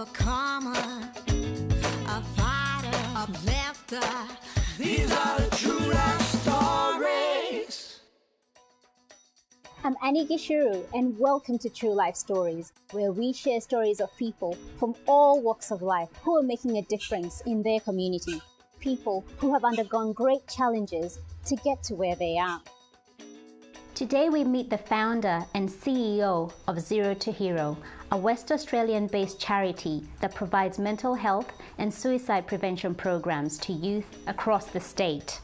a comer, a fighter, a uplifter. These are the true life stories. I'm Annie Gishuru, and welcome to True Life Stories, where we share stories of people from all walks of life who are making a difference in their community. People who have undergone great challenges to get to where they are. Today we meet the founder and CEO of Zero to Hero, a West Australian-based charity that provides mental health and suicide prevention programs to youth across the state.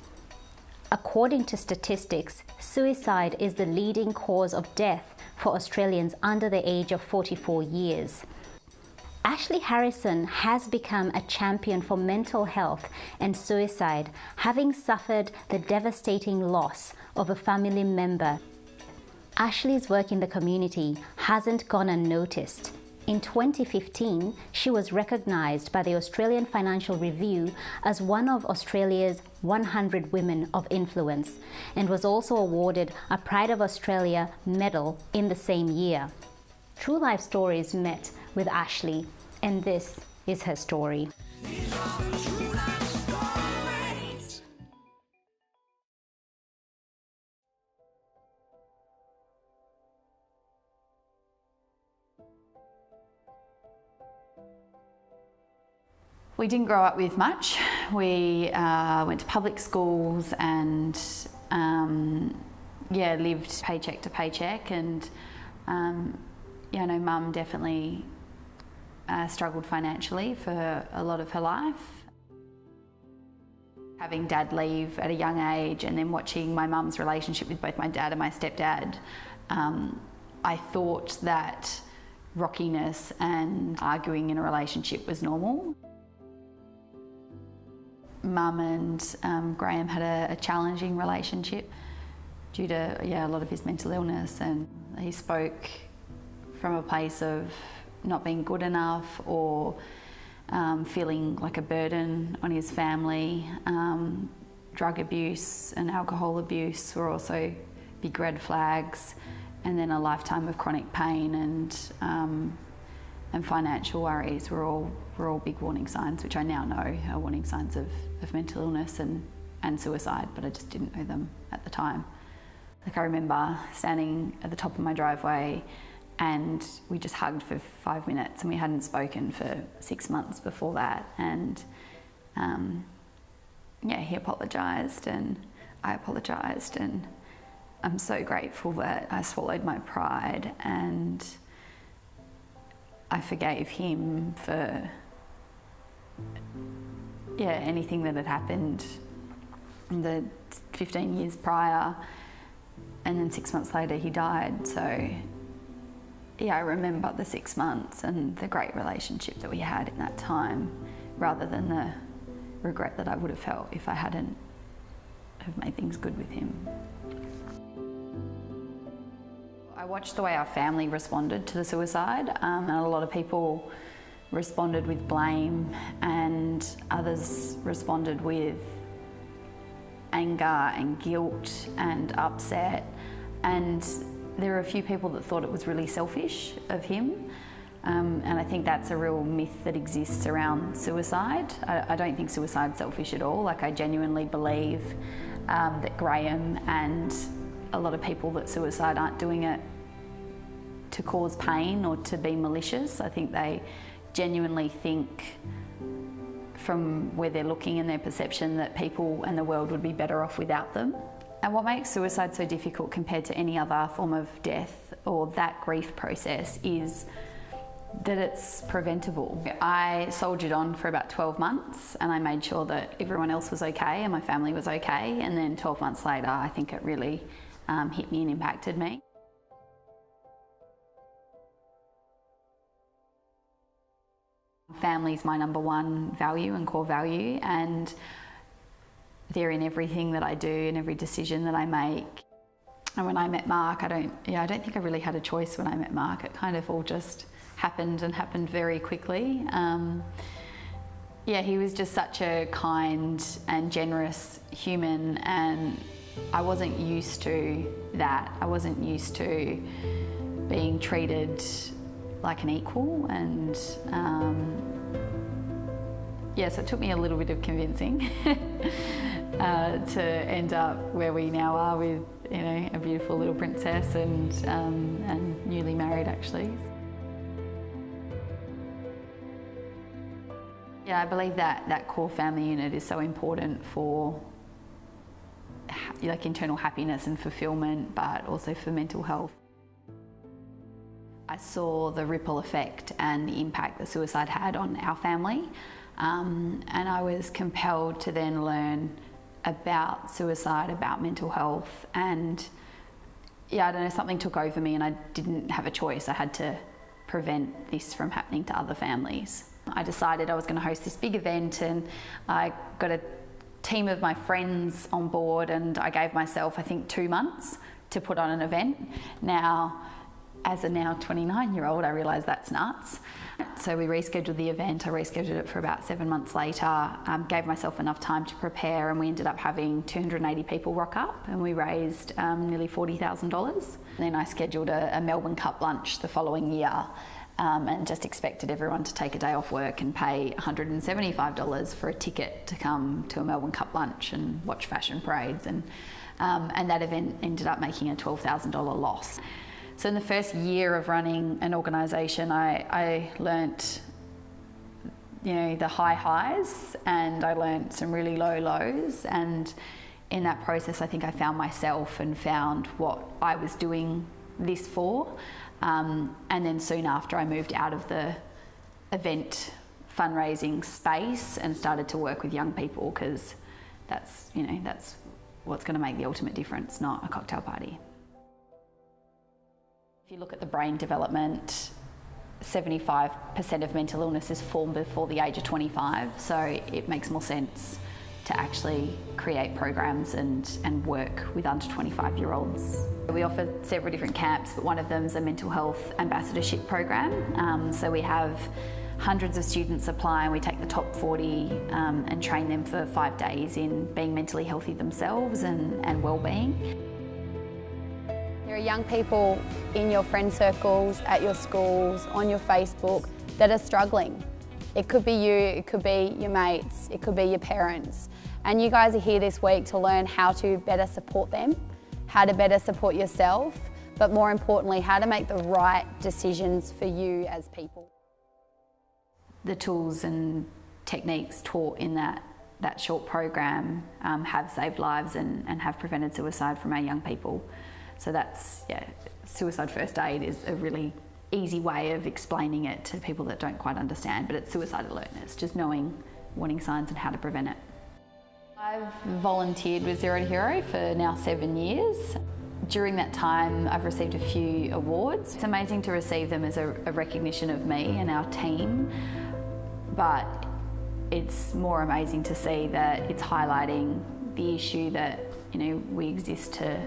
According to statistics, suicide is the leading cause of death for Australians under the age of 44 years. Ashlee Harrison has become a champion for mental health and suicide, having suffered the devastating loss of a family member. Ashlee's work in the community hasn't gone unnoticed. In 2015, she was recognised by the Australian Financial Review as one of Australia's 100 Women of Influence, and was also awarded a Pride of Australia medal in the same year. True Life Stories met with Ashlee, and this is her story. We didn't grow up with much. We went to public schools and lived paycheck to paycheck, and Mum definitely struggled financially for a lot of her life. Having Dad leave at a young age and then watching my mum's relationship with both my dad and my stepdad, I thought that rockiness and arguing in a relationship was normal. Mum and Graham had a challenging relationship due to a lot of his mental illness, and he spoke from a place of not being good enough or feeling like a burden on his family. Drug abuse and alcohol abuse were also big red flags, and then a lifetime of chronic pain and financial worries were all big warning signs, which I now know are warning signs of mental illness and suicide, but I just didn't know them at the time. Like, I remember standing at the top of my driveway and we just hugged for 5 minutes, and we hadn't spoken for 6 months before that. And he apologised and I apologised, and I'm so grateful that I swallowed my pride and I forgave him for anything that had happened in the 15 years prior, and then 6 months later he died. So I remember the 6 months and the great relationship that we had in that time, rather than the regret that I would have felt if I hadn't have made things good with him. I watched the way our family responded to the suicide, and a lot of people responded with blame, and others responded with anger and guilt and upset. And there are a few people that thought it was really selfish of him, and I think that's a real myth that exists around suicide. I don't think suicide's selfish at all. Like, I genuinely believe that Graham and a lot of people that suicide aren't doing it to cause pain or to be malicious. I think they genuinely think, from where they're looking in their perception, that people and the world would be better off without them. And what makes suicide so difficult compared to any other form of death or that grief process is that it's preventable. I soldiered on for about 12 months and I made sure that everyone else was okay and my family was okay, and then 12 months later I think it really hit me and impacted me. Family is my number one value and core value, and they're in everything that I do and every decision that I make. And when I met Mark, I don't think I really had a choice when I met Mark. It kind of all just happened, and happened very quickly. He was just such a kind and generous human, and I wasn't used to that. I wasn't used to being treated like an equal, and so it took me a little bit of convincing to end up where we now are with, you know, a beautiful little princess and newly married, actually. Yeah, I believe that core family unit is so important for like internal happiness and fulfillment, but also for mental health. I saw the ripple effect and the impact that suicide had on our family, and I was compelled to then learn about suicide, about mental health, and I don't know, something took over me and I didn't have a choice. I had to prevent this from happening to other families. I decided I was going to host this big event, and I got a team of my friends on board, and I gave myself, I think, 2 months to put on an event. Now, as a now 29-year-old, I realised that's nuts. So we rescheduled the event. I rescheduled it for about 7 months later, gave myself enough time to prepare, and we ended up having 280 people rock up, and we raised nearly $40,000. Then I scheduled a Melbourne Cup lunch the following year, and just expected everyone to take a day off work and pay $175 for a ticket to come to a Melbourne Cup lunch and watch fashion parades, and that event ended up making a $12,000 loss. So in the first year of running an organisation, I learnt, you know, the high highs, and I learnt some really low lows, and in that process I think I found myself and found what I was doing this for. And then soon after, I moved out of the event fundraising space and started to work with young people, because that's what's going to make the ultimate difference, not a cocktail party. If you look at the brain development, 75% of mental illness is formed before the age of 25, so it makes more sense to actually create programs and work with under 25-year-olds. We offer several different camps, but one of them is a mental health ambassadorship program. So we have hundreds of students apply, and we take the top 40 and train them for 5 days in being mentally healthy themselves and well-being. There are young people in your friend circles, at your schools, on your Facebook that are struggling. It could be you, it could be your mates, it could be your parents. And you guys are here this week to learn how to better support them, how to better support yourself, but more importantly, how to make the right decisions for you as people. The tools and techniques taught in that short program have saved lives and have prevented suicide from our young people. So that's, suicide first aid is a really easy way of explaining it to people that don't quite understand, but it's suicide alertness, just knowing warning signs and how to prevent it. I've volunteered with Zero to Hero for now 7 years. During that time, I've received a few awards. It's amazing to receive them as a recognition of me and our team, but it's more amazing to see that it's highlighting the issue that, you know, we exist to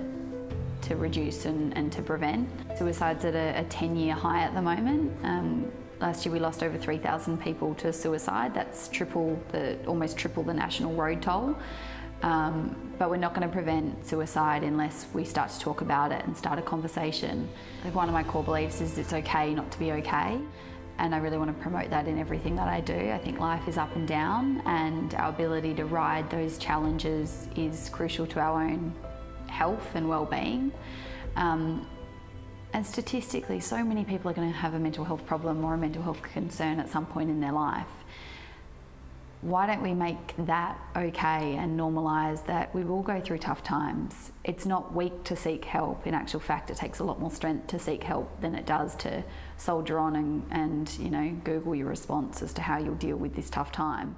reduce and to prevent. Suicide's at a 10-year high at the moment. Last year we lost over 3,000 people to suicide. That's almost triple the national road toll. But we're not going to prevent suicide unless we start to talk about it and start a conversation. Like, one of my core beliefs is it's okay not to be okay. And I really want to promote that in everything that I do. I think life is up and down, and our ability to ride those challenges is crucial to our own health and well-being. And statistically, so many people are going to have a mental health problem or a mental health concern at some point in their life. Why don't we make that okay and normalise that we will go through tough times? It's not weak to seek help. In actual fact, it takes a lot more strength to seek help than it does to soldier on and you know, Google your response as to how you'll deal with this tough time.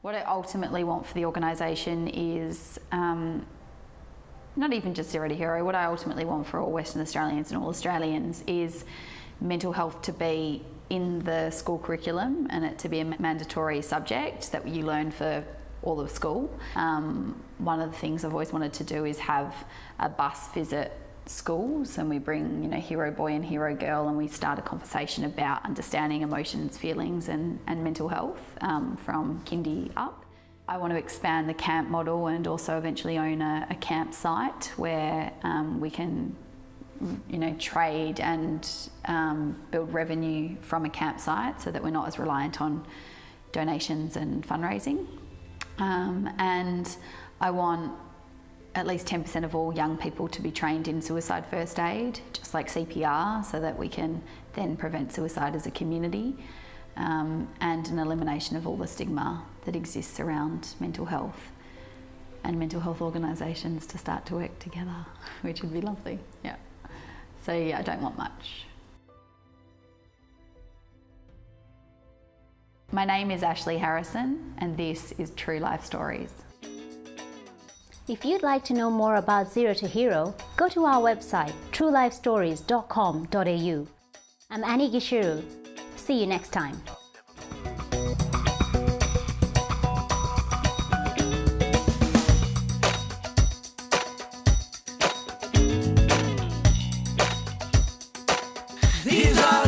What I ultimately want for the organisation is not even just Zero to Hero. What I ultimately want for all Western Australians and all Australians is mental health to be in the school curriculum and it to be a mandatory subject that you learn for all of school. One of the things I've always wanted to do is have a bus visit schools, and we bring, you know, hero boy and hero girl, and we start a conversation about understanding emotions, feelings and mental health from kindy up. I want to expand the camp model and also eventually own a campsite where we can trade and build revenue from a campsite so that we're not as reliant on donations and fundraising. And I want at least 10% of all young people to be trained in suicide first aid, just like CPR, so that we can then prevent suicide as a community, and an elimination of all the stigma that exists around mental health, and mental health organisations to start to work together, which would be lovely. Yeah. So yeah, I don't want much. My name is Ashlee Harrison, and this is True Life Stories. If you'd like to know more about Zero to Hero, go to our website truelifestories.com.au. I'm Annie Gishiru. See you next time. These are